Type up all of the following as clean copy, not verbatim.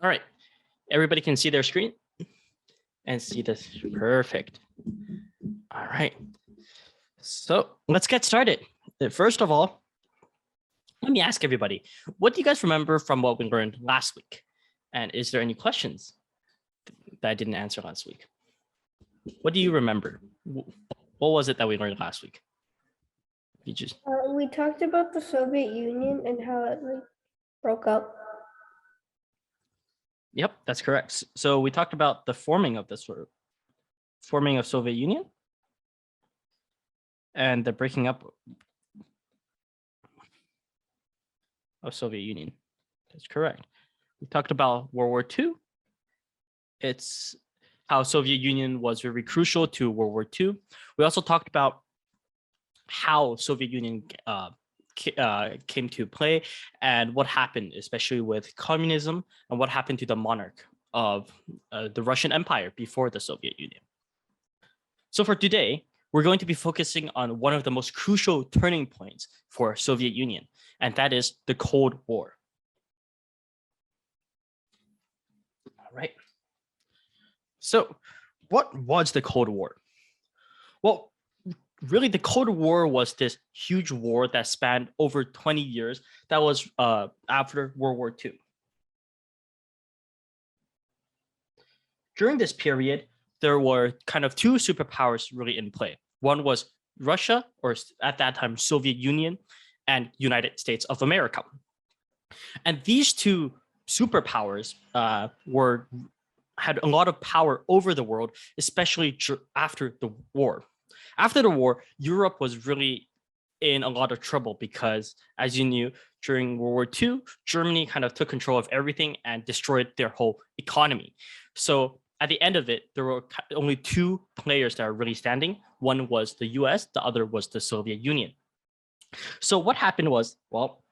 All right, everybody can see their screen and see this. Perfect. All right, so let's get started. First of all, let me ask everybody, what do you guys remember from what we learned last week? And is there any questions that I didn't answer last week? What do you remember? What was it that we learned last week? You just We talked about the Soviet Union and how it broke up. Yep, that's correct. So we talked about the forming of Soviet Union and the breaking up of Soviet Union. That's correct. We talked about World War II. It's how Soviet Union was very crucial to World War II. We also talked about how Soviet Union came to play and what happened, especially with communism, and what happened to the monarch of the Russian Empire before the Soviet Union. So for today, we're going to be focusing on one of the most crucial turning points for Soviet Union, and that is the Cold War. All right. So what was the Cold War? Well, really, the Cold War was this huge war that spanned over 20 years. That was after World War II. During this period, there were kind of two superpowers really in play. One was Russia, or at that time, Soviet Union, and United States of America. And these two superpowers had a lot of power over the world, especially after the war. After the war, Europe was really in a lot of trouble because, as you knew, during World War II, Germany kind of took control of everything and destroyed their whole economy. So at the end of it, there were only two players that are really standing. One was the US, the other was the Soviet Union. So what happened was, well,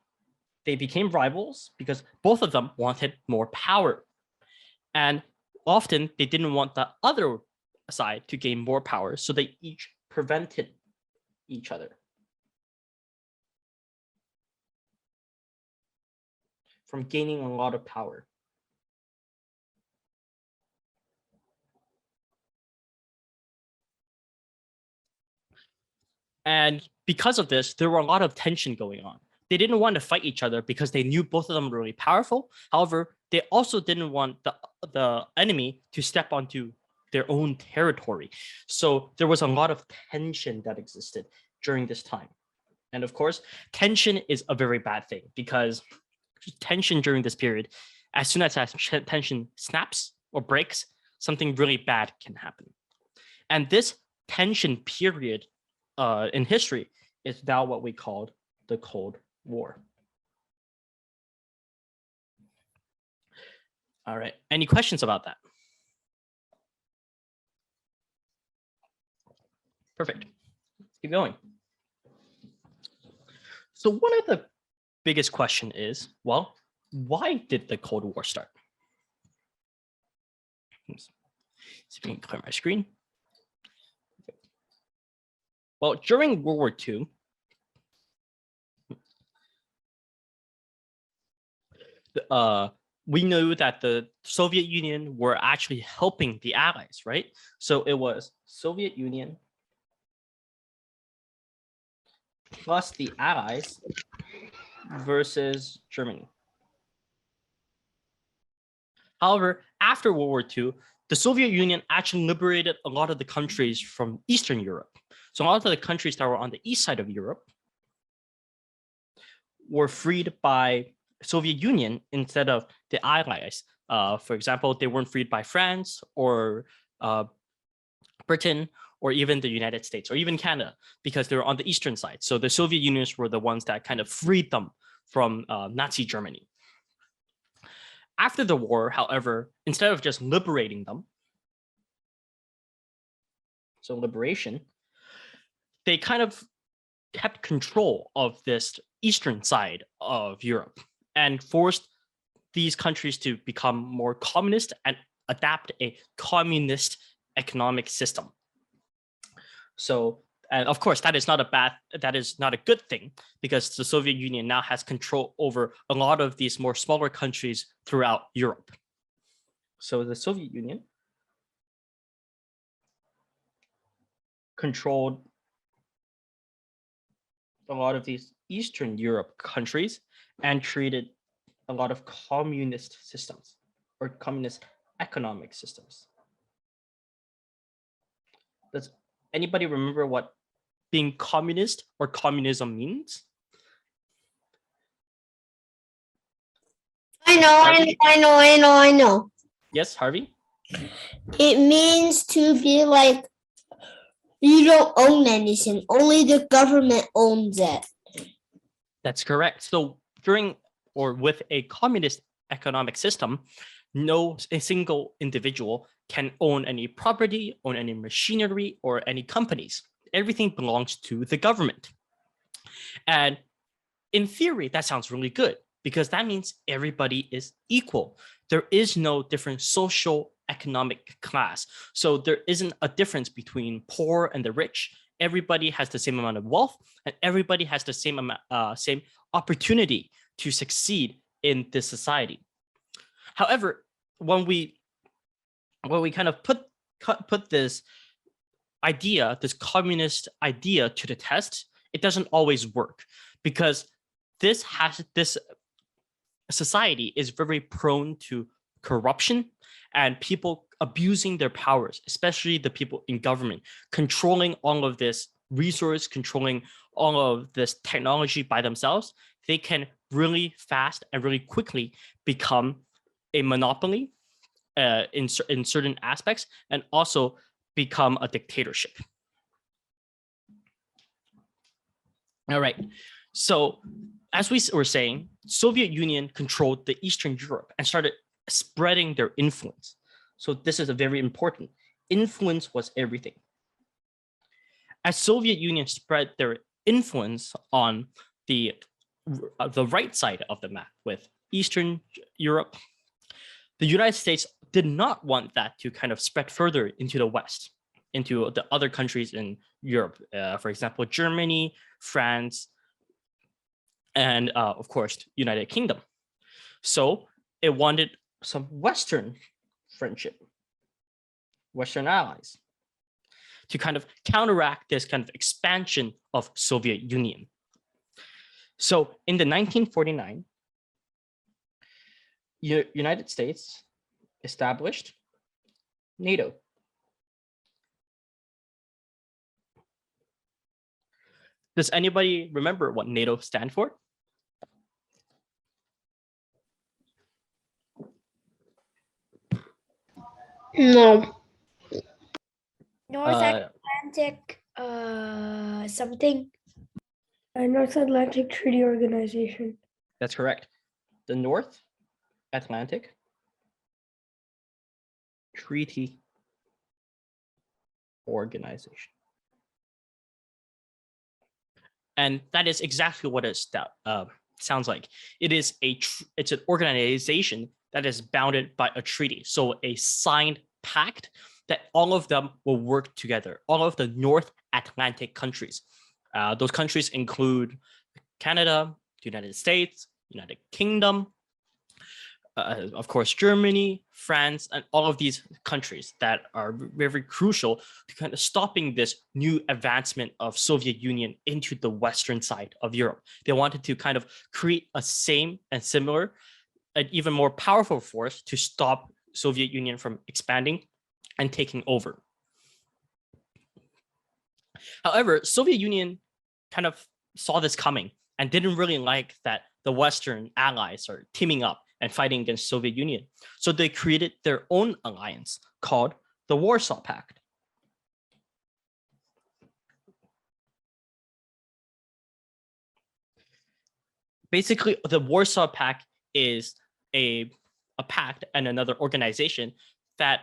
they became rivals because both of them wanted more power. And often they didn't want the other side to gain more power, so they each prevented each other from gaining a lot of power. And because of this, there were a lot of tension going on. They didn't want to fight each other because they knew both of them were really powerful. However, they also didn't want the enemy to step onto their own territory. So there was a lot of tension that existed during this time. And of course, tension is a very bad thing because tension during this period, as soon as that tension snaps or breaks, something really bad can happen. And this tension period in history is now what we call the Cold War. All right, any questions about that? Perfect. Let's keep going. So one of the biggest question is, well, why did the Cold War start? Let's see if I can clear my screen. Well, during World War II, we knew that the Soviet Union were actually helping the Allies, right? So it was Soviet Union plus the Allies versus Germany. However, after World War II, the Soviet Union actually liberated a lot of the countries from Eastern Europe. So a lot of the countries that were on the east side of Europe were freed by Soviet Union instead of the Allies. For example, they weren't freed by France or Britain or even the United States or even Canada because they were on the eastern side. So the Soviet Unions were the ones that kind of freed them from Nazi Germany. After the war, however, instead of just liberating them, so liberation, they kind of kept control of this eastern side of Europe and forced these countries to become more communist and adapt a communist economic system. So, and of course, that is not a good thing because the Soviet Union now has control over a lot of these more smaller countries throughout Europe. So the Soviet Union controlled a lot of these Eastern Europe countries and created a lot of communist systems or communist economic systems. Does anybody remember what being communist or communism means? I know. Yes, Harvey? It means to be like you don't own anything, only the government owns it. That's correct. So during or with a communist economic system, no a single individual can own any property, own any machinery, or any companies. Everything belongs to the government. And in theory, that sounds really good because that means everybody is equal. There is no different social economic class. So there isn't a difference between poor and the rich. Everybody has the same amount of wealth and everybody has the same same opportunity to succeed in this society. However, when we kind of put this idea, this communist idea to the test, it doesn't always work because this society is very prone to corruption and people abusing their powers, especially the people in government, controlling all of this resource, controlling all of this technology by themselves. They can really fast and really quickly become a monopoly in certain aspects and also become a dictatorship. All right, so as we were saying, Soviet Union controlled the Eastern Europe and started spreading their influence. So this is a very important. Influence was everything. As Soviet Union spread their influence on the right side of the map with Eastern Europe, the United States did not want that to kind of spread further into the West, into the other countries in Europe, for example, Germany, France, and of course, United Kingdom. So it wanted some Western friendship, Western allies, to kind of counteract this kind of expansion of Soviet Union. So in the 1949, United States established NATO. Does anybody remember what NATO stands for? No. North Atlantic something. North Atlantic Treaty Organization. That's correct. The North Atlantic Treaty Organization. And that is exactly what it sounds like. It's an organization that is bounded by a treaty. So a signed pact that all of them will work together, all of the North Atlantic countries. Those countries include Canada, the United States, United Kingdom, of course, Germany, France, and all of these countries that are very crucial to kind of stopping this new advancement of Soviet Union into the Western side of Europe. They wanted to kind of create a same and similar, an even more powerful force to stop Soviet Union from expanding and taking over. However, Soviet Union kind of saw this coming and didn't really like that the Western allies are teaming up and fighting against Soviet Union. So they created their own alliance called the Warsaw Pact. Basically, the Warsaw Pact is a pact and another organization that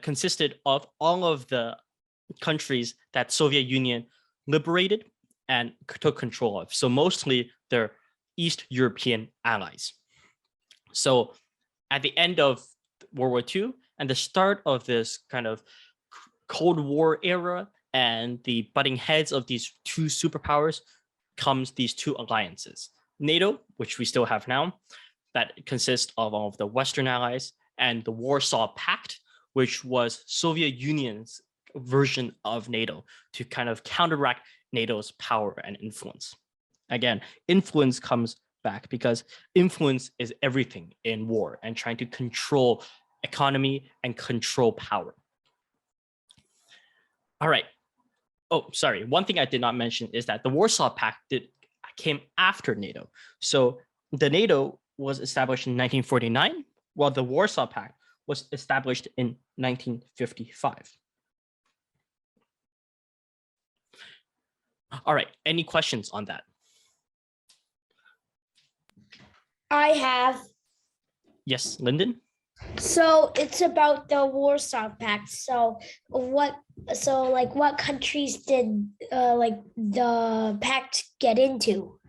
consisted of all of the countries that Soviet Union liberated and took control of. So mostly their East European allies. So at the end of World War II and the start of this kind of Cold War era and the butting heads of these two superpowers comes these two alliances. NATO, which we still have now, that consists of all of the Western allies, and the Warsaw Pact, which was Soviet Union's version of NATO to kind of counteract NATO's power and influence. Again, influence comes back because influence is everything in war and trying to control economy and control power. All right. Oh, sorry. One thing I did not mention is that the Warsaw Pact came after NATO. So the NATO was established in 1949, while the Warsaw Pact was established in 1955. All right. Any questions on that? I have. Yes, Lyndon? So it's about the Warsaw Pact. So what countries did the pact get into?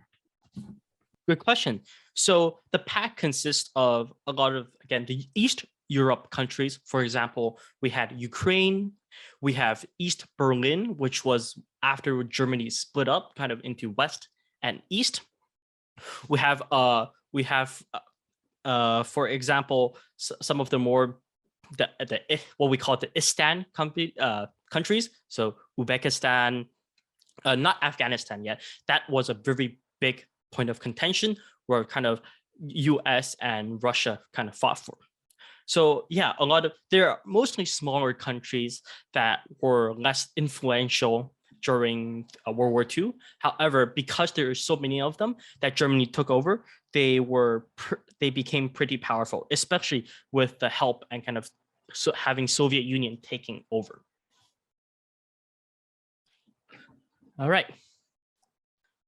Good question. So the pact consists of a lot of, again, the East Europe countries. For example, we had Ukraine, we have East Berlin, which was after Germany split up kind of into West and East. We have for example, some of the more what we call the Istan countries. So Uzbekistan, not Afghanistan yet. That was a very big point of contention where kind of US and Russia kind of fought for. So yeah, there are mostly smaller countries that were less influential during World War II. However, because there are so many of them that Germany took over, they became pretty powerful, especially with the help and kind of having Soviet Union taking over. All right,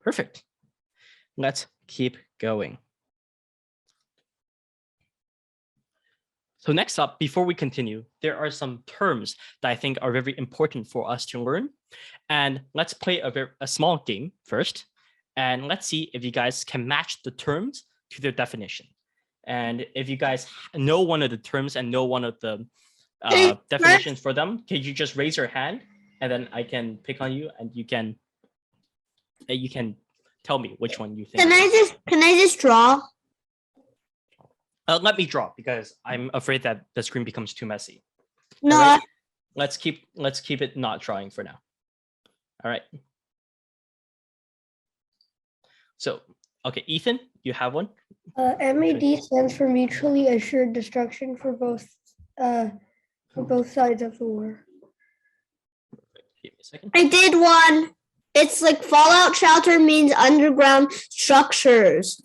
perfect. Let's keep going. So next up, before we continue, there are some terms that I think are very important for us to learn. And let's play a small game first. And let's see if you guys can match the terms to their definition. And if you guys know one of the terms and know one of the definitions for them, can you just raise your hand and then I can pick on you and you can tell me which one you think. Can I just draw? Let me draw because I'm afraid that the screen becomes too messy. No. Right? Let's keep it not drawing for now. All right. So, okay, Ethan, you have one? MAD stands for mutually assured destruction for both sides of the war. Give me a second. I did one. It's like fallout shelter means underground structures.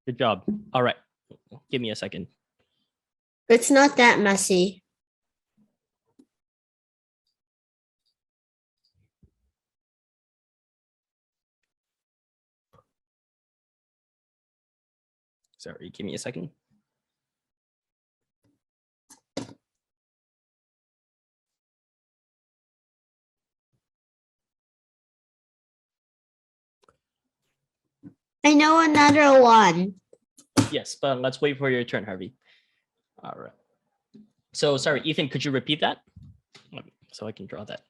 Good job. All right. Give me a second. It's not that messy. Sorry, give me a second. I know another one. Yes, but let's wait for your turn, Harvey. All right. So sorry, Ethan, could you repeat that? So I can draw that.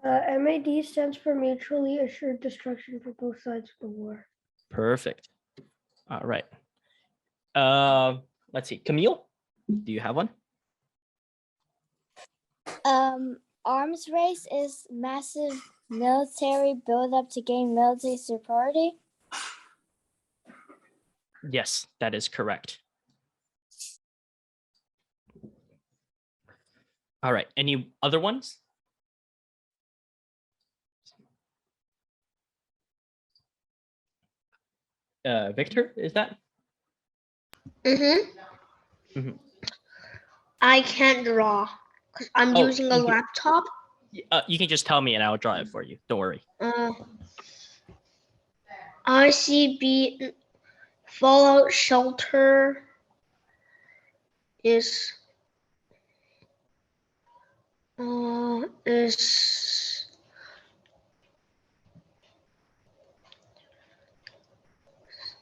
MAD stands for mutually assured destruction for both sides of the war. Perfect. All right. Let's see. Camille, do you have one? Arms race is massive military buildup to gain military superiority. Yes, that is correct. All right. Any other ones? Victor, is that? Mm-hmm. I can't draw because I'm using a laptop. You can just tell me and I'll draw it for you. Don't worry. ICB fallout shelter is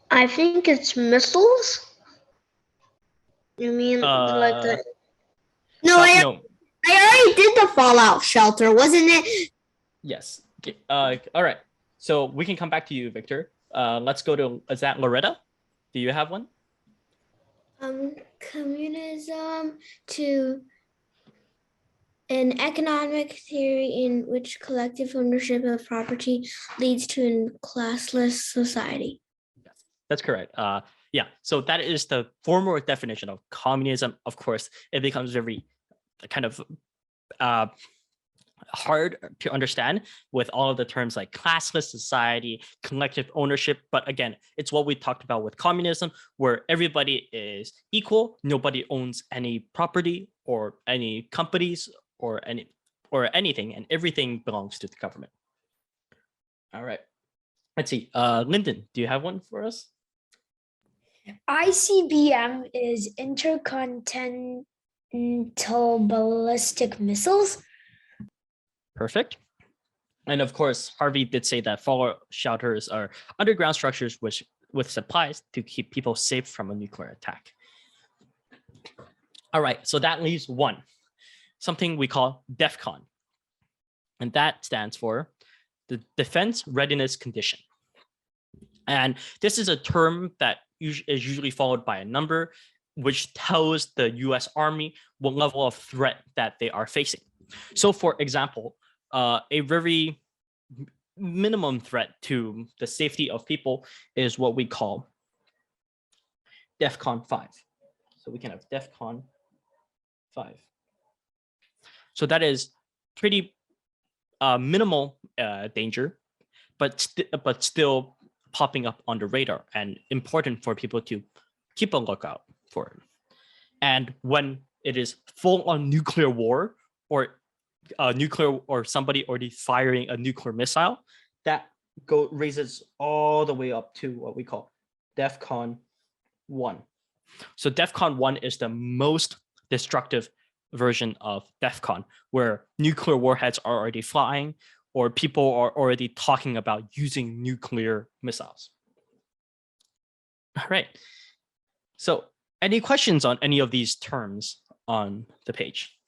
I think it's missiles. You mean like the? No, I already did the fallout shelter, wasn't it? Yes. All right. So we can come back to you, Victor. Let's go to, is that Loretta? Do you have one? Communism to an economic theory in which collective ownership of property leads to a classless society. That's correct. Yeah, so that is the formal definition of communism. Of course, it becomes very kind of hard to understand with all of the terms like classless society, collective ownership. But again, it's what we talked about with communism, where everybody is equal, nobody owns any property or any companies or anything, and everything belongs to the government. All right. Let's see. Lyndon, do you have one for us? ICBM is intercontinental ballistic missiles. Perfect. And of course, Harvey did say that fallout shelters are underground structures with supplies to keep people safe from a nuclear attack. All right, so that leaves one, something we call DEFCON. And that stands for the Defense Readiness Condition. And this is a term that is usually followed by a number, which tells the US Army what level of threat that they are facing. So for example, a very minimum threat to the safety of people is what we call DEFCON 5. So we can have DEFCON 5. So that is pretty minimal danger, but still popping up on the radar and important for people to keep a lookout for it. And when it is full on nuclear war or somebody already firing a nuclear missile, that raises all the way up to what we call DEFCON 1. So DEFCON 1 is the most destructive version of DEFCON, where nuclear warheads are already flying or people are already talking about using nuclear missiles. All right. So any questions on any of these terms on the page?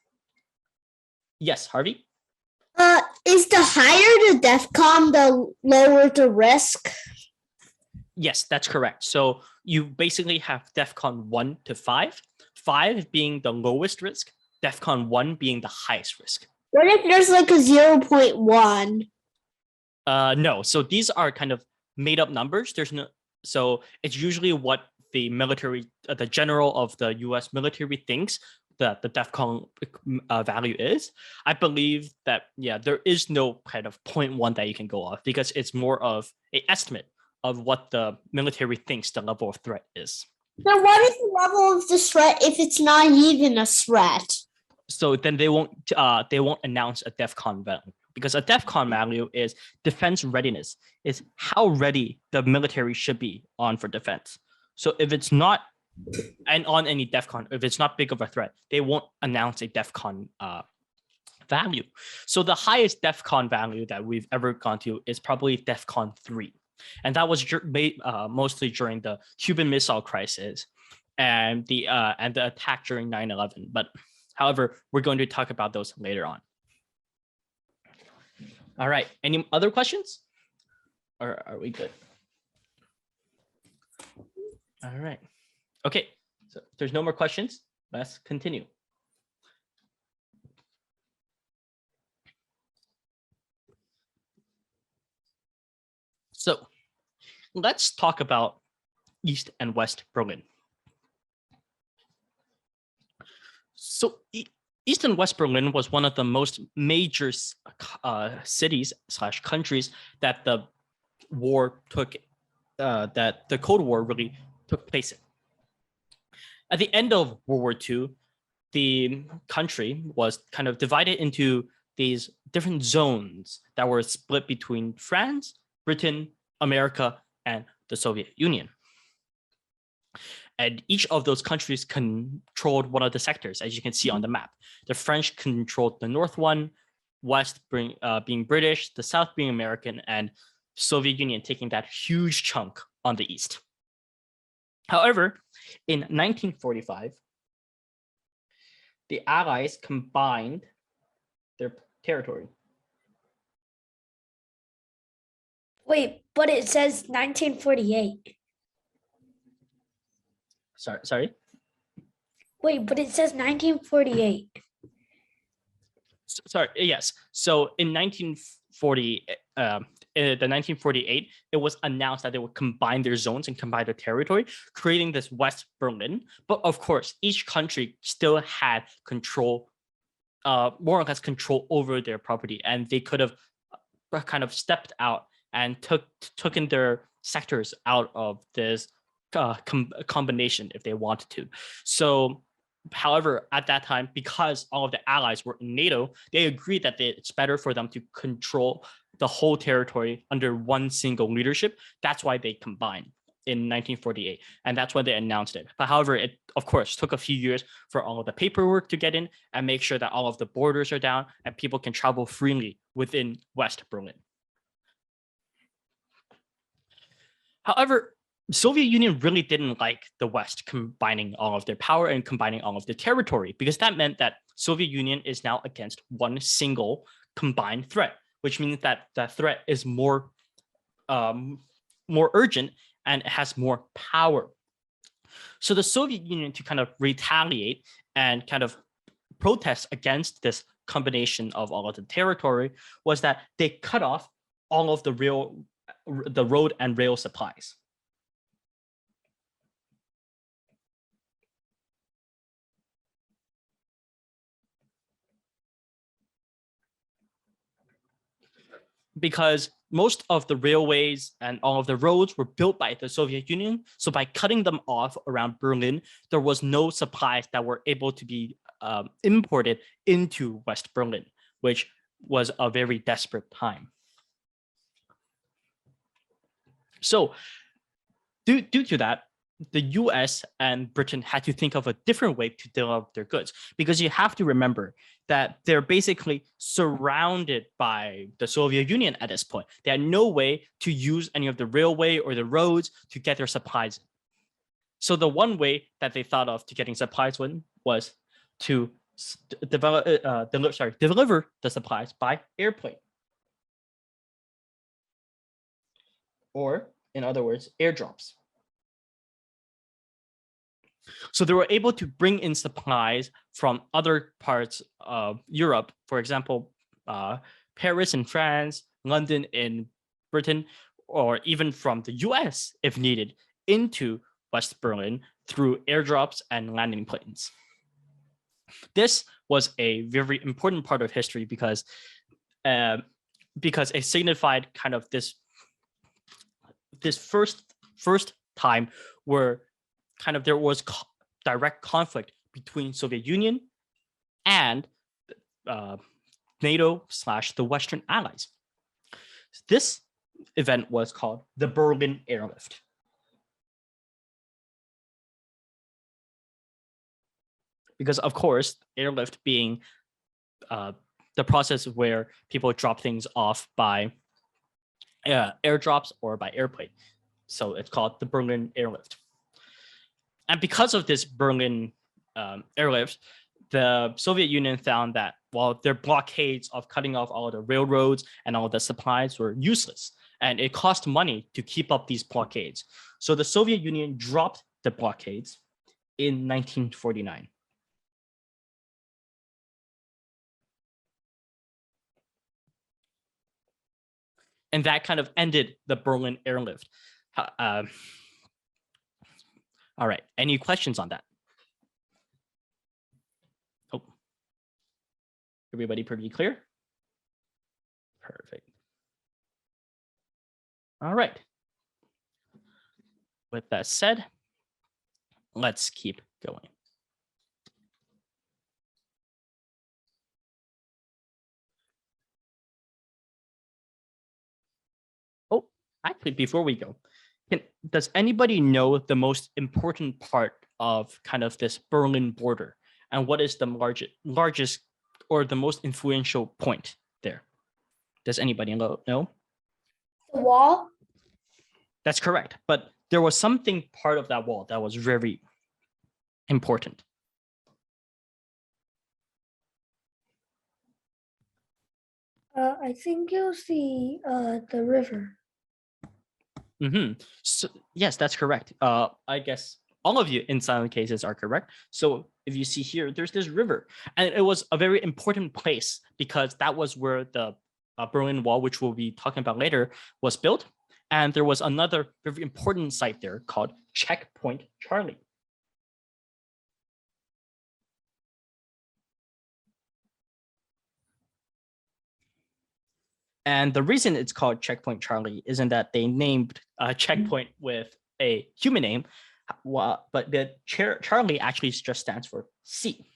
Yes, Harvey? Is the higher the DEFCON, the lower the risk? Yes, that's correct. So you basically have DEFCON 1 to 5, 5 being the lowest risk, DEFCON 1 being the highest risk. What if there's like a 0.1? No, so these are kind of made up numbers. So it's usually what the military, the general of the US military thinks that the DEFCON value is. I believe that, yeah, there is no kind of 0.1 that you can go off because it's more of an estimate of what the military thinks the level of threat is. So what is the level of the threat if it's not even a threat? So then they won't announce a DEFCON value, because a DEFCON value is defense readiness, is how ready the military should be on for defense. So if it's not, and on any DEFCON, if it's not big of a threat, they won't announce a DEFCON value. So the highest DEFCON value that we've ever gone to is probably DEFCON 3. And that was mostly during the Cuban Missile Crisis and the attack during 9/11. But however, we're going to talk about those later on. All right, any other questions? Or are we good? All right. Okay, so if there's no more questions, let's continue. So let's talk about East and West Berlin. So East and West Berlin was one of the most major cities / countries that the war took, that the Cold War really took place in. At the end of World War II, the country was kind of divided into these different zones that were split between France, Britain, America, and the Soviet Union. And each of those countries controlled one of the sectors, as you can see on the map. The French controlled the north one, West being British, the South being American, and Soviet Union taking that huge chunk on the east. However, in 1945, the Allies combined their territory. Wait, but it says 1948. Sorry. Wait, but it says 1948. Sorry, yes. So in 1940, the 1948, it was announced that they would combine their zones and combine their territory, creating this West Berlin. But of course, each country still had control, more or less control over their property, and they could have kind of stepped out and took in their sectors out of this combination if they wanted to. So, however, at that time, because all of the allies were in NATO, they agreed that it's better for them to control the whole territory under one single leadership. That's why they combined in 1948, and that's when they announced it. But however, it of course took a few years for all of the paperwork to get in and make sure that all of the borders are down and people can travel freely within West Berlin. However, Soviet Union really didn't like the West combining all of their power and combining all of their territory, because that meant that Soviet Union is now against one single combined threat, which means that that threat is more urgent and it has more power. So the Soviet Union, to kind of retaliate and kind of protest against this combination of all of the territory, was that they cut off all of the road and rail supplies. Because most of the railways and all of the roads were built by the Soviet Union. So by cutting them off around Berlin, there was no supplies that were able to be imported into West Berlin, which was a very desperate time. So due to that, the US and Britain had to think of a different way to develop their goods, because you have to remember that they're basically surrounded by the Soviet Union at this point. They had no way to use any of the railway or the roads to get their supplies in. So the one way that they thought of to getting supplies in was to deliver the supplies by airplane. Or, in other words, airdrops. So they were able to bring in supplies from other parts of Europe, for example, Paris in France, London in Britain, or even from the US, if needed, into West Berlin through airdrops and landing planes. This was a very important part of history because it signified kind of this first time where kind of there was direct conflict between Soviet Union and NATO / the Western Allies. This event was called the Berlin Airlift. Because of course, airlift being the process where people drop things off by airdrops or by airplane. So it's called the Berlin Airlift. And because of this Berlin airlift, the Soviet Union found that while their blockades of cutting off all of the railroads and all of the supplies were useless, and it cost money to keep up these blockades. So the Soviet Union dropped the blockades in 1949. And that kind of ended the Berlin airlift. All right, any questions on that? Oh, everybody pretty clear? Perfect. All right. With that said, let's keep going. Oh, actually, before we go, does anybody know the most important part of kind of this Berlin border? And what is the largest or the most influential point there? Does anybody know? The wall? That's correct. But there was something part of that wall that was very important. I think it was the river. So, yes, that's correct. I guess all of you in silent cases are correct. So if you see here, there's this river, and it was a very important place because that was where the Berlin Wall, which we'll be talking about later, was built. And there was another very important site there called Checkpoint Charlie. And the reason it's called Checkpoint Charlie isn't that they named a checkpoint with a human name, but the Charlie actually just stands for C.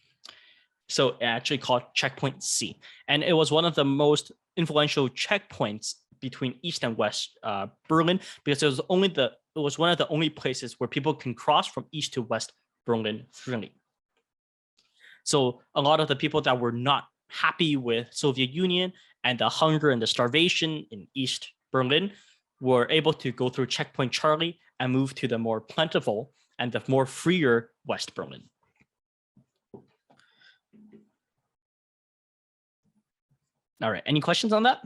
So it actually called Checkpoint C. And it was one of the most influential checkpoints between East and West Berlin, because it was one of the only places where people can cross from East to West Berlin freely. So a lot of the people that were not happy with Soviet Union and the hunger and the starvation in East Berlin were able to go through Checkpoint Charlie and move to the more plentiful and the more freer West Berlin. All right, any questions on that?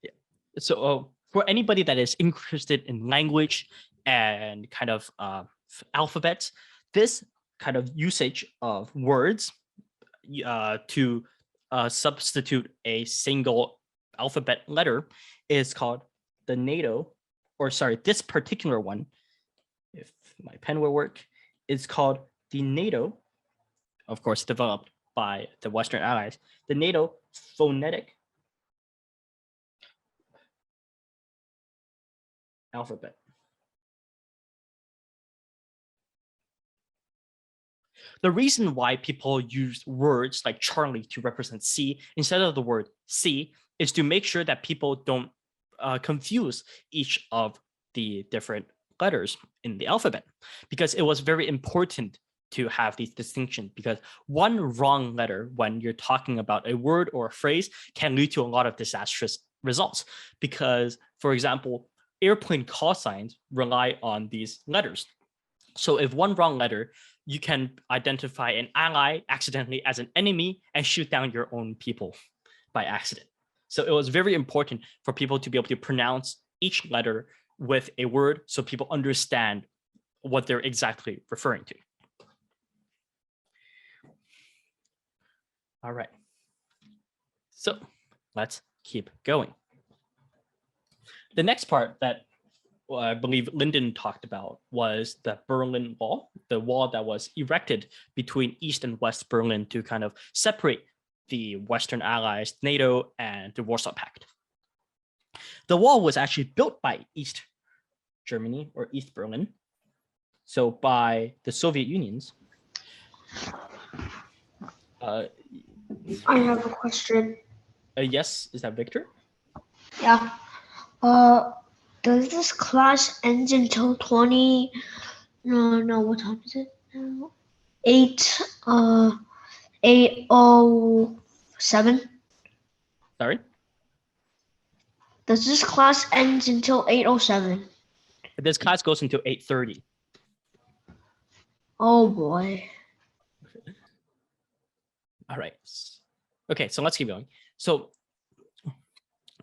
Yeah. So for anybody that is interested in language and kind of alphabets, this kind of usage of words to substitute a single alphabet letter is called the NATO, or sorry, this particular one, if my pen will work, is called the NATO, of course, developed by the Western Allies, the NATO phonetic alphabet. The reason why people use words like Charlie to represent C instead of the word C is to make sure that people don't confuse each of the different letters in the alphabet, because it was very important to have these distinctions, because one wrong letter when you're talking about a word or a phrase can lead to a lot of disastrous results. Because, for example, airplane call signs rely on these letters. So if one wrong letter, you can identify an ally accidentally as an enemy and shoot down your own people by accident. So it was very important for people to be able to pronounce each letter with a word so people understand what they're exactly referring to. All right. So let's keep going. The next part that I believe Lyndon talked about was the Berlin Wall, the wall that was erected between East and West Berlin to kind of separate the Western Allies, NATO, and the Warsaw Pact. The wall was actually built by East Germany or East Berlin, so by the Soviet Unions. I have a question. Yes, is that Victor? Yeah. Does this class end until 20? No, what time is it now? 8:07? Sorry? Does this class end until 8:07? This class goes until 8:30. Oh boy. All right. Okay, so let's keep going. So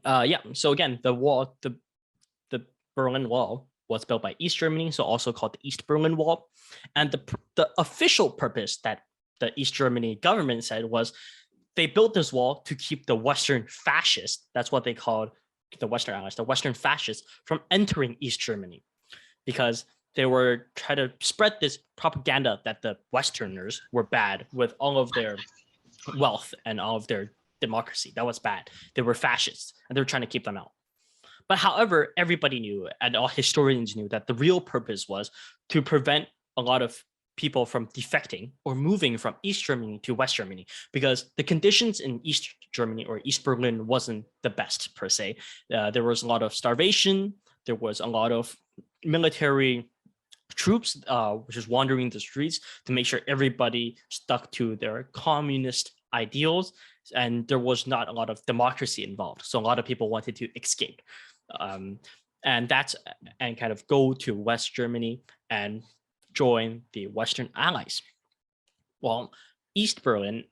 yeah, so again, the wall, the Berlin Wall was built by East Germany, so also called the East Berlin Wall. And the official purpose that the East Germany government said was they built this wall to keep the Western fascists, that's what they called the Western Allies, the Western fascists, from entering East Germany, because they were trying to spread this propaganda that the Westerners were bad with all of their wealth and all of their democracy. That was bad. They were fascists, and they were trying to keep them out. But however, everybody knew, and all historians knew, that the real purpose was to prevent a lot of people from defecting or moving from East Germany to West Germany, because the conditions in East Germany or East Berlin wasn't the best per se. There was a lot of starvation. There was a lot of military troops just wandering the streets to make sure everybody stuck to their communist ideals, and there was not a lot of democracy involved. So a lot of people wanted to escape, and kind of go to West Germany and join the Western Allies. Well, East Berlin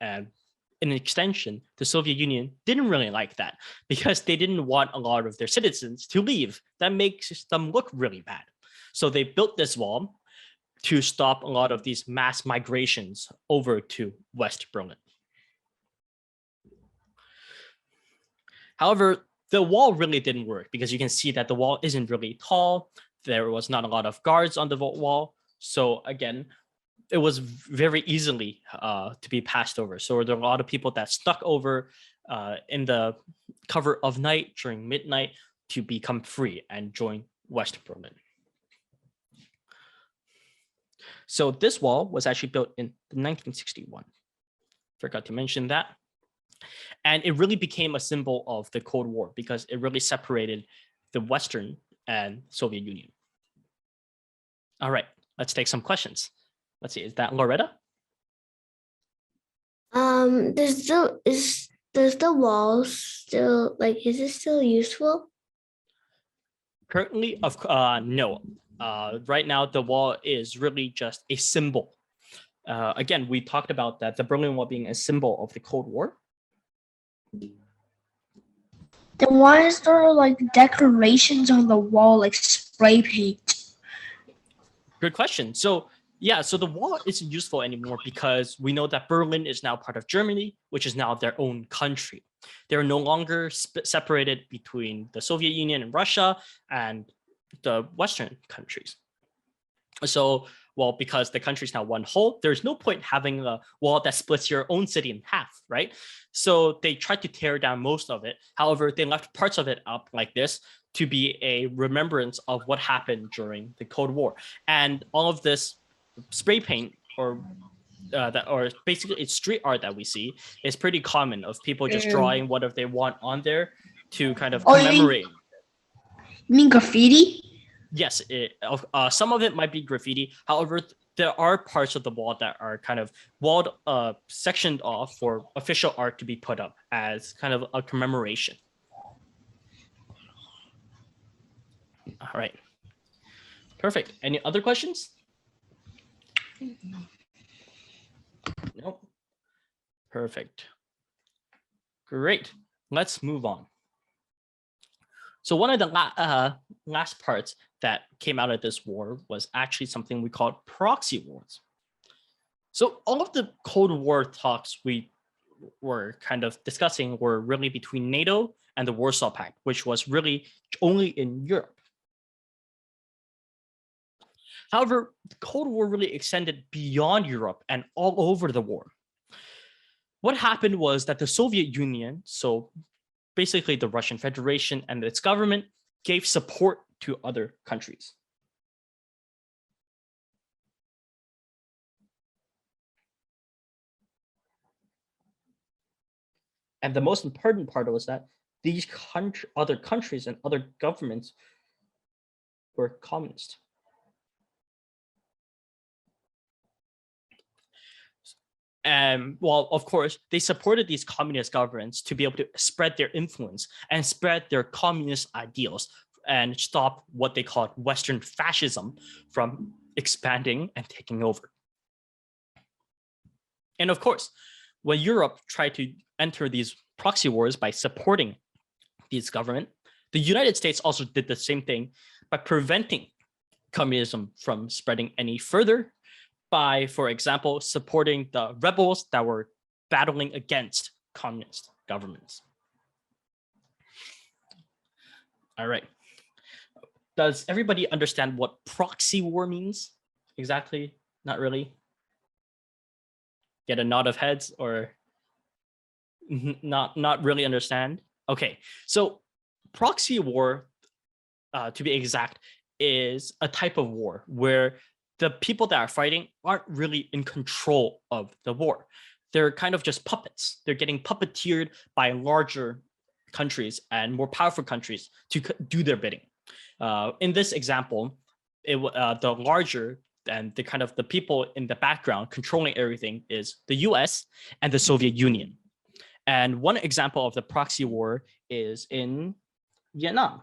in extension, the Soviet Union didn't really like that because they didn't want a lot of their citizens to leave. That makes them look really bad. So they built this wall to stop a lot of these mass migrations over to West Berlin. However, the wall really didn't work because you can see that the wall isn't really tall. There was not a lot of guards on the wall. So again, it was very easily to be passed over. So there were a lot of people that stuck over in the cover of night during midnight to become free and join West Berlin. So this wall was actually built in 1961. Forgot to mention that. And it really became a symbol of the Cold War because it really separated the Western and Soviet Union. All right, let's take some questions. Let's see, is that Loretta? Does the wall still, like, is it still useful? Currently, no. Right now, the wall is really just a symbol. Again, we talked about that, the Berlin Wall being a symbol of the Cold War. Then why is there like decorations on the wall, like spray paint? Good question. So yeah, so the wall isn't useful anymore because we know that Berlin is now part of Germany, which is now their own country. They're no longer separated between the Soviet Union and Russia and the Western countries. So, well, because the country is now one whole, there's no point having a wall that splits your own city in half, right? So they tried to tear down most of it. However, they left parts of it up like this to be a remembrance of what happened during the Cold War. And all of this spray paint or basically it's street art that we see is pretty common of people just drawing whatever they want on there to kind of commemorate. You mean graffiti? Yes, some of it might be graffiti. However, there are parts of the wall that are kind of walled, sectioned off for official art to be put up as kind of a commemoration. All right. Perfect. Any other questions? Nope. Perfect. Great. Let's move on. So one of the last parts that came out of this war was actually something we called proxy wars. So all of the Cold War talks we were kind of discussing were really between NATO and the Warsaw Pact, which was really only in Europe. However, the Cold War really extended beyond Europe and all over the war. What happened was that the Soviet Union, so basically the Russian Federation and its government, gave support to other countries. And the most important part was that these other countries and other governments were communist. And well, of course, they supported these communist governments to be able to spread their influence and spread their communist ideals and stop what they called Western fascism from expanding and taking over. And of course, when Europe tried to enter these proxy wars by supporting these government, the United States also did the same thing by preventing communism from spreading any further by, for example, supporting the rebels that were battling against communist governments. All right. Does everybody understand what proxy war means? Exactly? Not really? Get a nod of heads or not really understand? Okay, so proxy war, to be exact, is a type of war where the people that are fighting aren't really in control of the war. They're kind of just puppets. They're getting puppeteered by larger countries and more powerful countries to do their bidding. In this example, the larger and the kind of the people in the background controlling everything is the US and the Soviet Union. And one example of the proxy war is in Vietnam,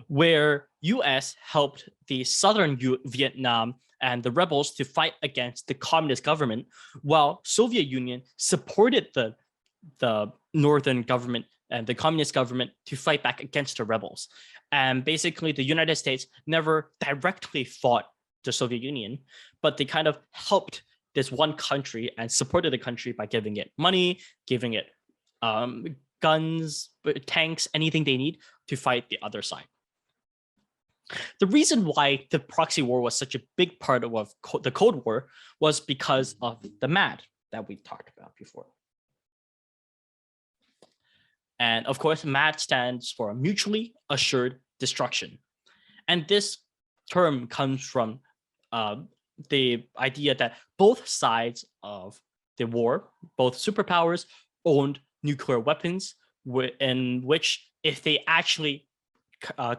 where US helped the southern Vietnam and the rebels to fight against the communist government, while Soviet Union supported the northern government and the communist government to fight back against the rebels. And basically, the United States never directly fought the Soviet Union, but they kind of helped this one country and supported the country by giving it money, giving it guns, tanks, anything they need to fight the other side. The reason why the proxy war was such a big part of the Cold War was because of the MAD that we talked about before. And of course, MAD stands for mutually assured destruction. And this term comes from the idea that both sides of the war, both superpowers, owned nuclear weapons, in which if they actually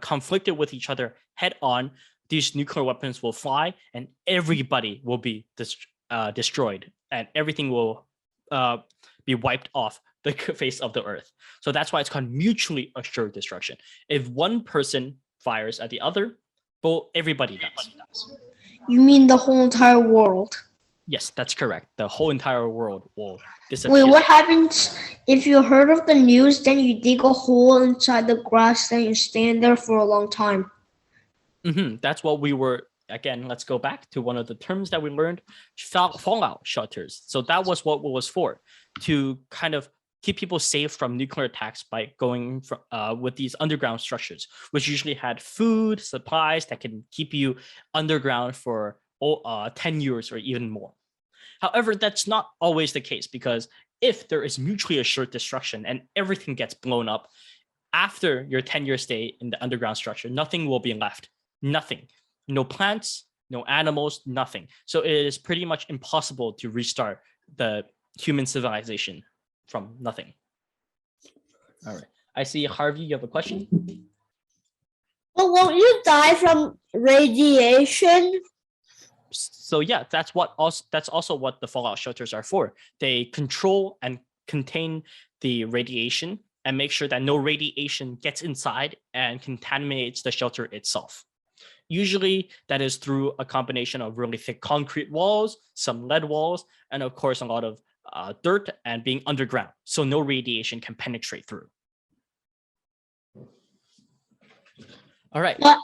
conflicted with each other head on, these nuclear weapons will fly and everybody will be destroyed and everything will be wiped off the face of the earth. So that's why it's called mutually assured destruction. If one person fires at the other, everybody dies. You mean the whole entire world? Yes, that's correct. The whole entire world will disappear. Wait, what happens if you heard of the news, then you dig a hole inside the grass, then you stand there for a long time? That's what we were, again, let's go back to one of the terms that we learned, fallout shelters. So that was what it was for, to kind of keep people safe from nuclear attacks by going with these underground structures, which usually had food, supplies that can keep you underground for 10 years or even more. However, that's not always the case, because if there is mutually assured destruction and everything gets blown up, after your 10-year stay in the underground structure, nothing will be left. Nothing. No plants, no animals, nothing. So it is pretty much impossible to restart the human civilization from nothing. All right. I see, Harvey, you have a question? But won't you die from radiation? So yeah, that's also what the fallout shelters are for. They control and contain the radiation and make sure that no radiation gets inside and contaminates the shelter itself. Usually that is through a combination of really thick concrete walls, some lead walls, and of course a lot of dirt and being underground, so no radiation can penetrate through. All right. But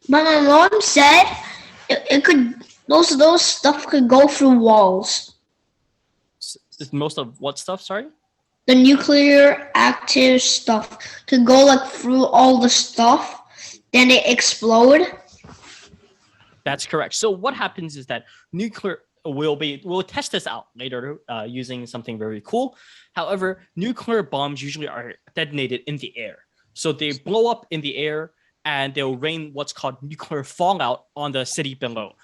my mom said it could, those stuff could go through walls. Most of what stuff, sorry? The nuclear active stuff could go like through all the stuff, then it explode. That's correct. So what happens is that nuclear we'll test this out later using something very cool. However, nuclear bombs usually are detonated in the air. So they blow up in the air and they'll rain what's called nuclear fallout on the city below,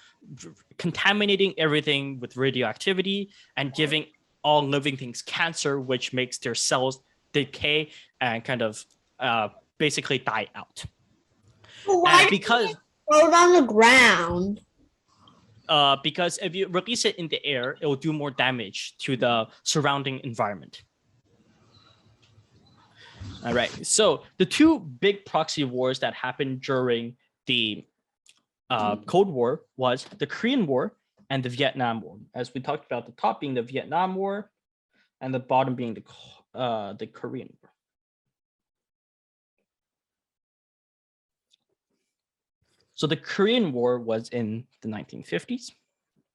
contaminating everything with radioactivity and giving all living things cancer, which makes their cells decay and kind of basically die out. Why because throw it on the ground? Because if you release it in the air, it will do more damage to the surrounding environment. All right, so the two big proxy wars that happened during the Cold War was the Korean War and the Vietnam War. As we talked about, the top being the Vietnam War and the bottom being the Korean War. So the Korean War was in the 1950s,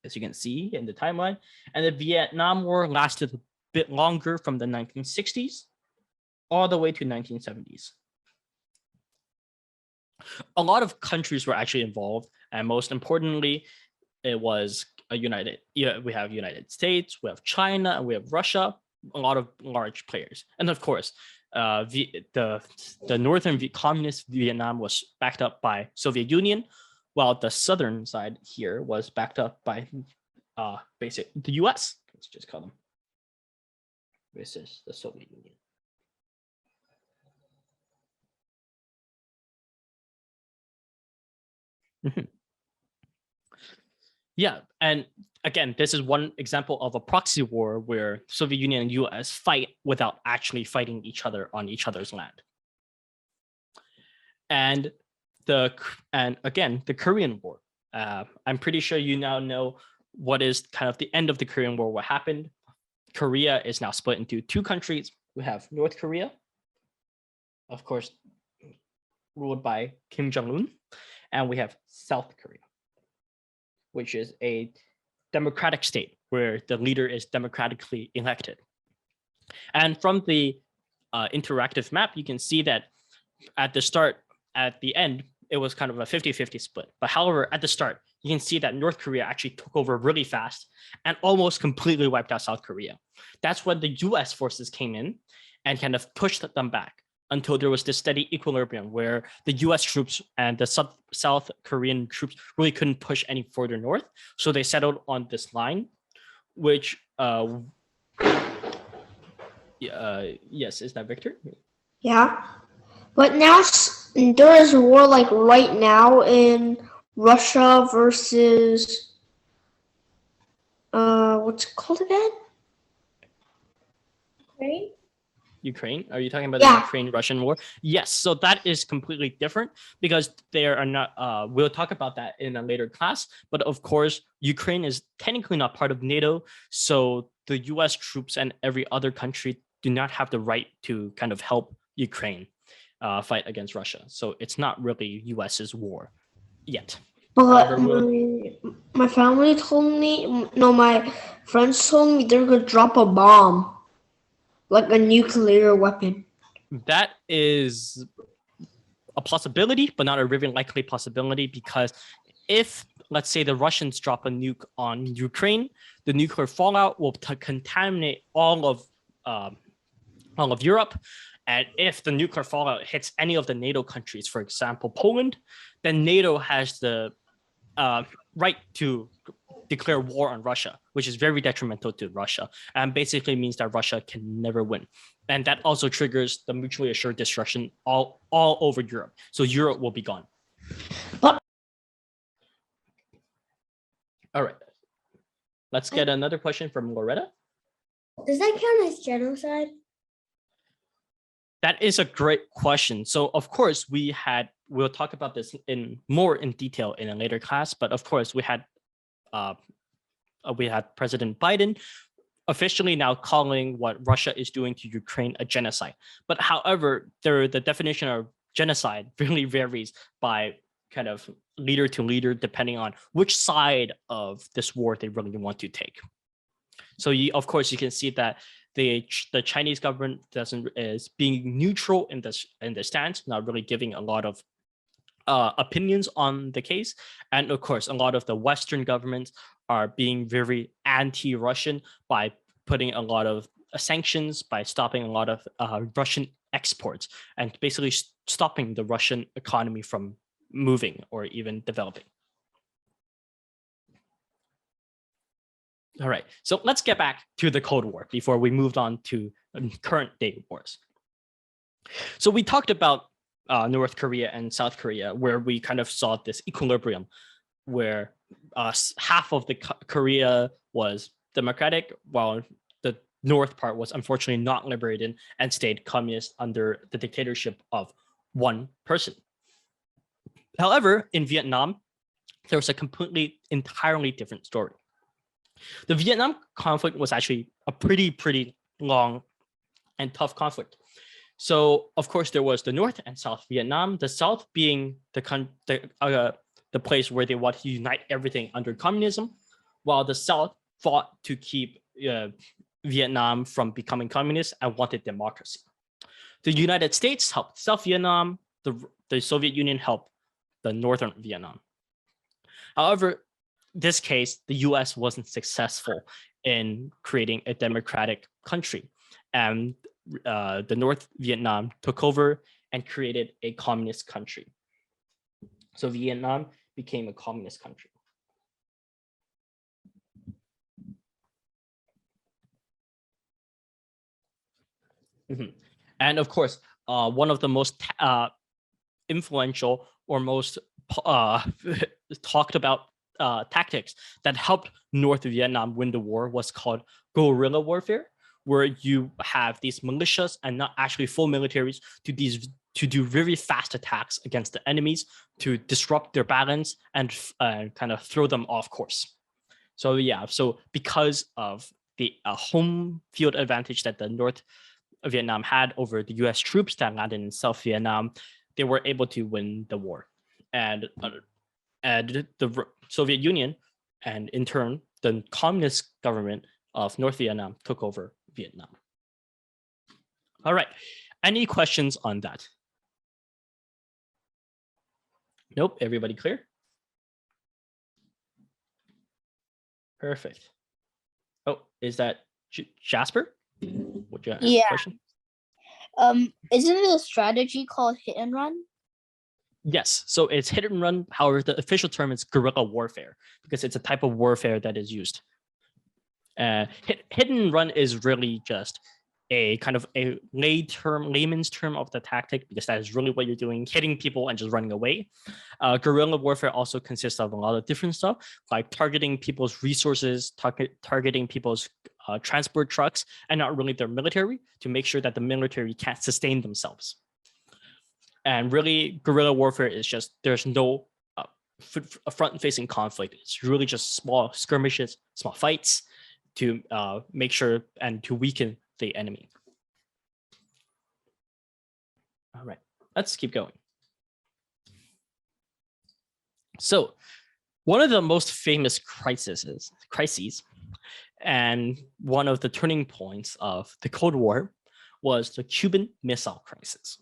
as you can see in the timeline, and the Vietnam War lasted a bit longer from the 1960s all the way to 1970s. A lot of countries were actually involved, and most importantly, it was we have United States, we have China, and we have Russia, a lot of large players. And of course, the northern communist Vietnam was backed up by Soviet Union, while the southern side here was backed up by the US. Let's just call them. This is the Soviet Union. Yeah, and again, this is one example of a proxy war where Soviet Union and US fight without actually fighting each other on each other's land. And again, the Korean War. I'm pretty sure you now know what is kind of the end of the Korean War, what happened. Korea is now split into two countries. We have North Korea, of course, ruled by Kim Jong-un, and we have South Korea, which is a democratic state where the leader is democratically elected. And from the interactive map, you can see that at the end, it was kind of a 50-50 split. But however, at the start, you can see that North Korea actually took over really fast and almost completely wiped out South Korea. That's when the US forces came in and kind of pushed them back until there was this steady equilibrium where the US troops and the South Korean troops really couldn't push any further north. So they settled on this line, which, yes, is that Victor? Yeah. But now there is a war like right now in Russia versus what's it called again? Right? Ukraine? Are you talking about Yeah. the Ukraine-Russian war? Yes. So that is completely different because there are not. We'll talk about that in a later class. But of course, Ukraine is technically not part of NATO, so the U.S. troops and every other country do not have the right to kind of help Ukraine fight against Russia. So it's not really U.S.'s war yet. But However, my family told me, no, my friends told me they're gonna drop a bomb, like a nuclear weapon. that is a possibility, but not a really likely possibility, because if, let's say, the Russians drop a nuke on Ukraine, the nuclear fallout will contaminate all of Europe. And if the nuclear fallout hits any of the NATO countries, for example, Poland, then NATO has the right to declare war on Russia, which is very detrimental to Russia, and basically means that Russia can never win. And that also triggers the mutually assured destruction all over Europe. So Europe will be gone. But all right. Let's get another question from Loretta. Does that count as genocide? That is a great question. So of course we'll talk about this in more in detail in a later class, but of course we had President Biden officially now calling what Russia is doing to Ukraine a genocide. But however, the definition of genocide really varies by kind of leader to leader, depending on which side of this war they really want to take. So of course you can see that the Chinese government is being neutral in the stance, not really giving a lot of opinions on the case. And of course, a lot of the Western governments are being very anti-Russian by putting a lot of sanctions, by stopping a lot of Russian exports, and basically stopping the Russian economy from moving or even developing. All right, so let's get back to the Cold War before we moved on to current day wars. So we talked about North Korea and South Korea, where we kind of saw this equilibrium where half of the Korea was democratic, while the north part was unfortunately not liberated and stayed communist under the dictatorship of one person. However, in Vietnam, there was a entirely different story. The Vietnam conflict was actually a pretty long and tough conflict. So, of course, there was the North and South Vietnam, the South being the place where they want to unite everything under communism, while the South fought to keep Vietnam from becoming communist and wanted democracy. The United States helped South Vietnam, the Soviet Union helped the Northern Vietnam. However, this case, the US wasn't successful in creating a democratic country. And the North Vietnam took over and created a communist country. So Vietnam became a communist country. And of course, one of the most influential or most talked about tactics that helped North Vietnam win the war was called guerrilla warfare, where you have these militias and not actually full militaries to to do very fast attacks against the enemies to disrupt their balance and kind of throw them off course. So yeah, so because of the home field advantage that the North Vietnam had over the U.S. troops that landed in South Vietnam, they were able to win the war, and the Soviet Union, and in turn the communist government of North Vietnam took over Vietnam. All right, any questions on that? Nope, everybody clear? Perfect. Oh, is that Jasper? Would you ask a question? Isn't it a strategy called hit and run? Yes, so it's hit and run. However, the official term is guerrilla warfare because it's a type of warfare that is used. Hit and run is really just a kind of a layman's term of the tactic, because that is really what you're doing, hitting people and just running away. Guerrilla warfare also consists of a lot of different stuff, like targeting people's resources, targeting people's transport trucks, and not really their military, to make sure that the military can't sustain themselves. And really, guerrilla warfare is just, there's no front-facing conflict. It's really just small skirmishes, small fights to make sure and to weaken the enemy. All right, let's keep going. So one of the most famous crises, and one of the turning points of the Cold War was the Cuban Missile Crisis.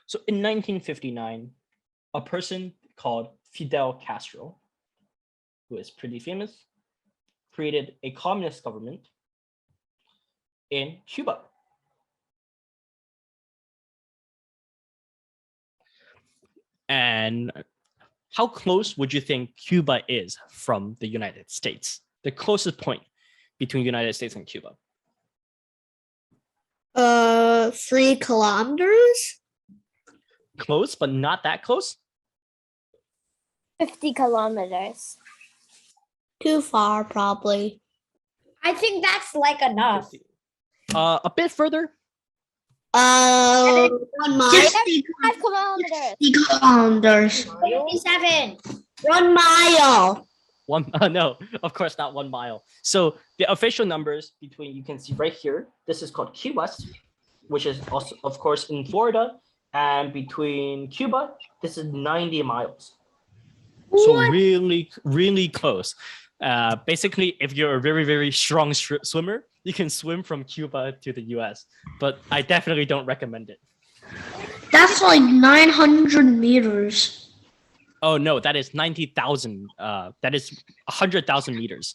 So in 1959, a person called Fidel Castro, who is pretty famous, created a communist government in Cuba. And how close would you think Cuba is from the United States? The closest point between the United States and Cuba? 3 kilometers? Close, but not that close? 50 kilometers. Too far, probably. I think that's like enough. 50. A bit further? 1 mile. 5 kilometers. 60 kilometers. 57. 1 mile. No, of course not 1 mile. So the official numbers between, you can see right here, this is called Key West, which is also, of course, in Florida. And between Cuba, this is 90 miles. So really, really close. Basically, if you're a very, very strong swimmer, you can swim from Cuba to the US, but I definitely don't recommend it. That's like 900 meters. Oh no, that is 90,000. That is 100,000 meters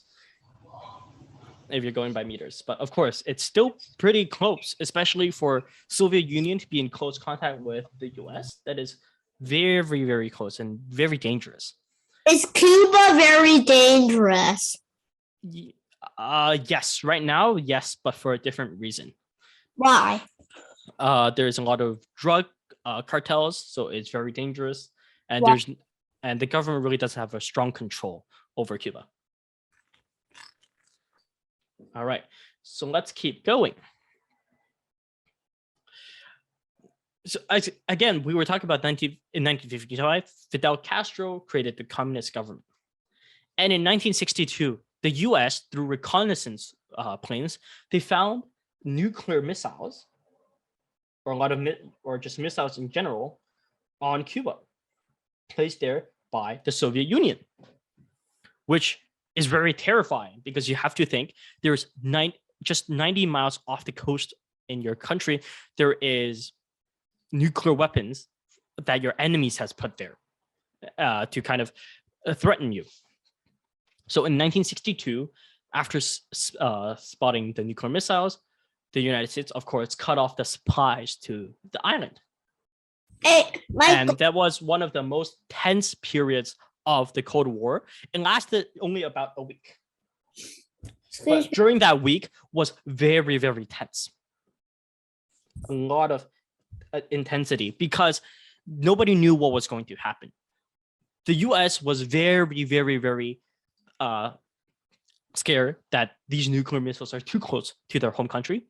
if you're going by meters. But of course, it's still pretty close, especially for Soviet Union to be in close contact with the US. That is very, very close and very dangerous. Is Cuba very dangerous? Yes, right now, yes, but for a different reason. Why? There's a lot of drug cartels, so it's very dangerous, and the government really doesn't have a strong control over Cuba. All right, so let's keep going. So again, we were talking about in 1955, Fidel Castro created the communist government. And in 1962, the US, through reconnaissance planes, they found nuclear missiles, or a lot of or just missiles in general, on Cuba, placed there by the Soviet Union, which is very terrifying, because you have to think there's just 90 miles off the coast in your country, there is nuclear weapons that your enemies has put there to kind of threaten you. So in 1962, after spotting the nuclear missiles, the United States, of course, cut off the supplies to the island. And that was one of the most tense periods of the Cold War. It lasted only about a week. But during that week was very, very tense. A lot of intensity, because nobody knew what was going to happen. The US was very, very, very scared that these nuclear missiles are too close to their home country.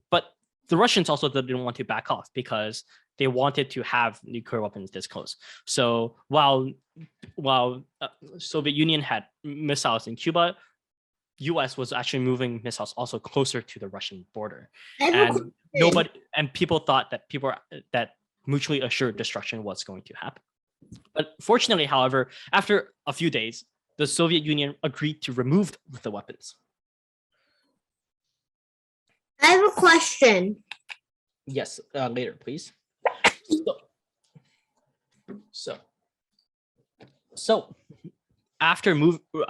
But the Russians also didn't want to back off, because they wanted to have nuclear weapons this close. So while Soviet Union had missiles in Cuba, US was actually moving missiles also closer to the Russian border. And people thought that mutually assured destruction was going to happen. But fortunately, however, after a few days, the Soviet Union agreed to remove the weapons. I have a question. Yes, later, please. So after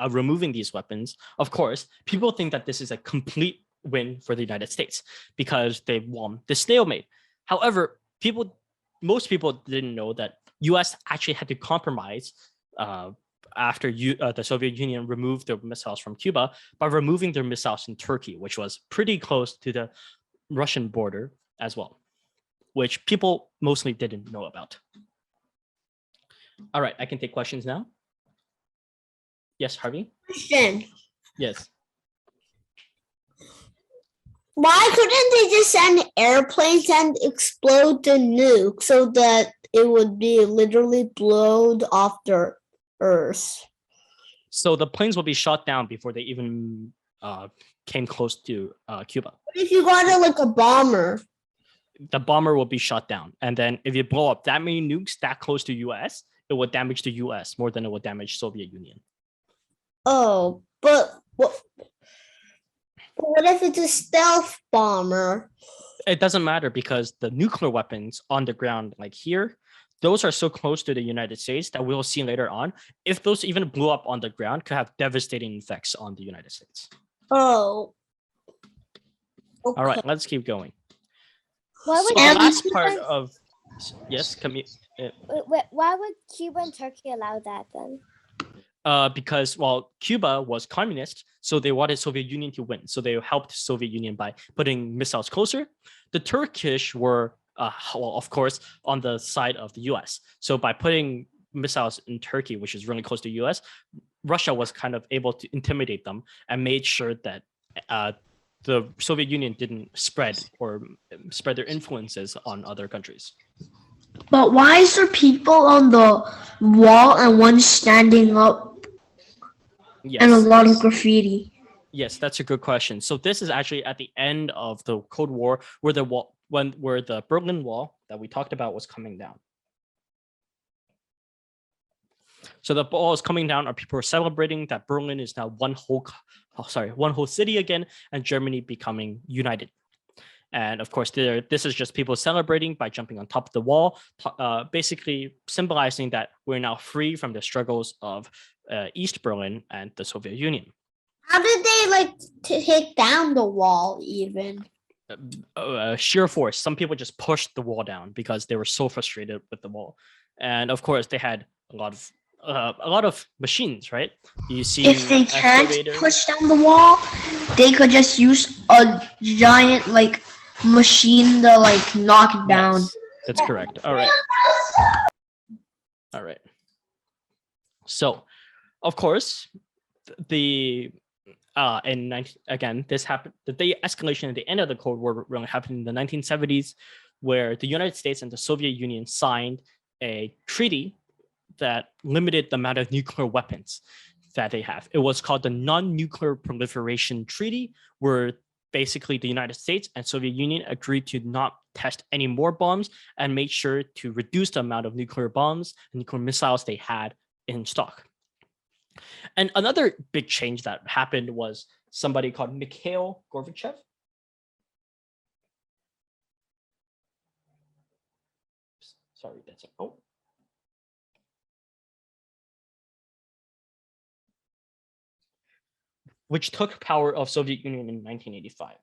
removing these weapons, of course, people think that this is a complete win for the United States because they won the stalemate. However, most people didn't know that US actually had to compromise after the Soviet Union removed their missiles from Cuba by removing their missiles in Turkey, which was pretty close to the Russian border as well, which people mostly didn't know about. All right, I can take questions now. Yes, Harvey? Question. Yes. Why couldn't they just send airplanes and explode the nuke so that it would be literally blown off the Earth? So the planes will be shot down before they even came close to Cuba. What if you got it like a bomber? The bomber will be shot down. And then if you blow up that many nukes that close to US, it will damage the US more than it will damage Soviet Union. Oh, but what if it's a stealth bomber? It doesn't matter because the nuclear weapons on the ground, like here, those are so close to the United States that we'll see later on. If those even blew up on the ground, could have devastating effects on the United States. Oh. Okay. All right, let's keep going. Why would So the last Cuba- part of yes, Why would Cuba and Turkey allow that then? because Cuba was communist, so they wanted Soviet Union to win. So they helped Soviet Union by putting missiles closer. The Turkish were, of course, on the side of the US. So by putting missiles in Turkey, which is really close to US, Russia was kind of able to intimidate them and made sure that the Soviet Union didn't spread their influences on other countries. But why is there people on the wall and one standing up Yes. and a lot of graffiti? Yes, that's a good question. So this is actually at the end of the Cold War, where the Berlin Wall that we talked about was coming down. So the wall is coming down, and people are celebrating that Berlin is now one whole city again, and Germany becoming united. And of course, this is just people celebrating by jumping on top of the wall, basically symbolizing that we're now free from the struggles of East Berlin and the Soviet Union. How did they take down the wall even? Sheer force. Some people just pushed the wall down because they were so frustrated with the wall. And of course, they had a lot of machines, right? You see, If they can't push down the wall, they could just use a giant machine to knock it down. Yes, that's correct. All right. So, of course, this happened. The escalation at the end of the Cold War really happened in the 1970s, where the United States and the Soviet Union signed a treaty that limited the amount of nuclear weapons that they have. It was called the Non-Nuclear Proliferation Treaty, where basically the United States and Soviet Union agreed to not test any more bombs and made sure to reduce the amount of nuclear bombs and nuclear missiles they had in stock. And another big change that happened was somebody called Mikhail Gorbachev. Sorry, that's it. Oh. Which took power of Soviet Union in 1985.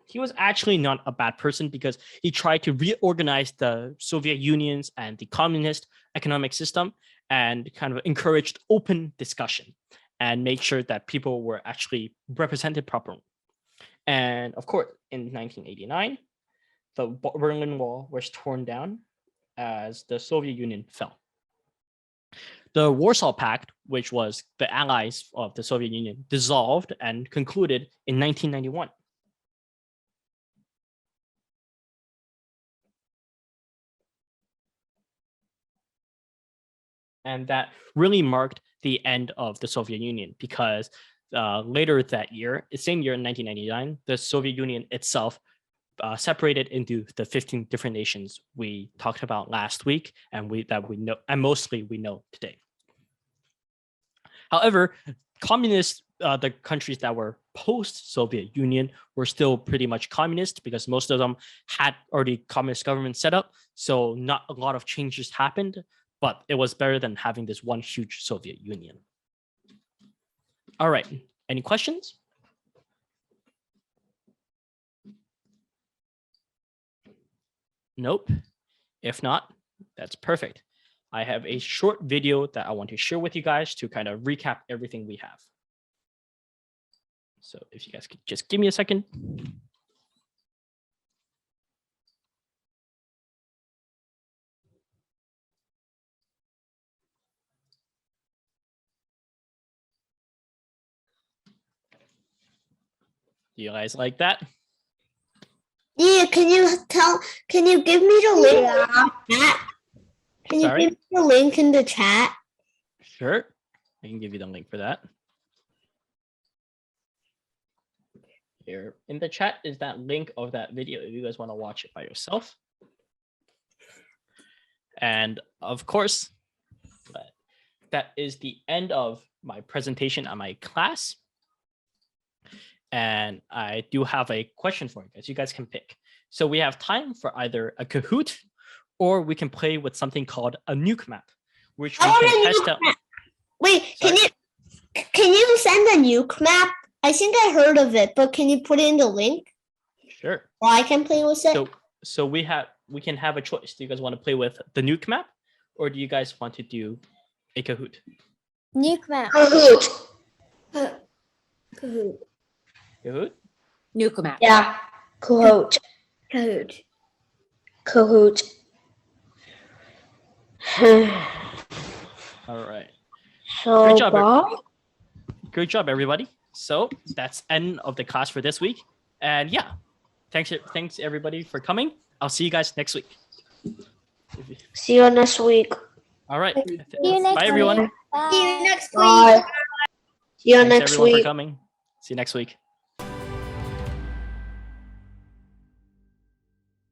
He was actually not a bad person because he tried to reorganize the Soviet Union's and the communist economic system and kind of encouraged open discussion and made sure that people were actually represented properly. And of course, in 1989, the Berlin Wall was torn down as the Soviet Union fell. The Warsaw Pact, which was the allies of the Soviet Union, dissolved and concluded in 1991. And that really marked the end of the Soviet Union because later that year, same year in 1999, the Soviet Union itself separated into the 15 different nations we talked about last week and we know and mostly we know today. However, the countries that were post-Soviet Union were still pretty much communist because most of them had already communist government set up. So not a lot of changes happened, but it was better than having this one huge Soviet Union. All right, any questions? Nope. If not, that's perfect. I have a short video that I want to share with you guys to kind of recap everything we have. So if you guys could just give me a second. Do you guys like that? Yeah, can you give me the link in the chat? Can you Sorry? give me the link in the chat? Sure. I can give you the link for that. Here in the chat is that link of that video if you guys want to watch it by yourself. And of course, that is the end of my presentation on my class. And I do have a question for you guys. You guys can pick. So we have time for either a Kahoot or we can play with something called a nuke map, which we can test out. Wait, Sorry? can you send a nuke map? I think I heard of it, but can you put it in the link? Sure. Or I can play with it? So we can have a choice. Do you guys want to play with the nuke map or do you guys want to do a Kahoot? Nuke map. Kahoot. Kahoot. Kahoot? Nuke map. Yeah. Kahoot. Kahoot. Kahoot. All right. So Great job, Bob? Great job, everybody. So that's end of the class for this week. And yeah, thanks everybody for coming. I'll see you guys next week. See you next week. All right. See you next Bye, everyone. week. Bye. See you next week. See you Thanks next everyone for week. coming. See you next week.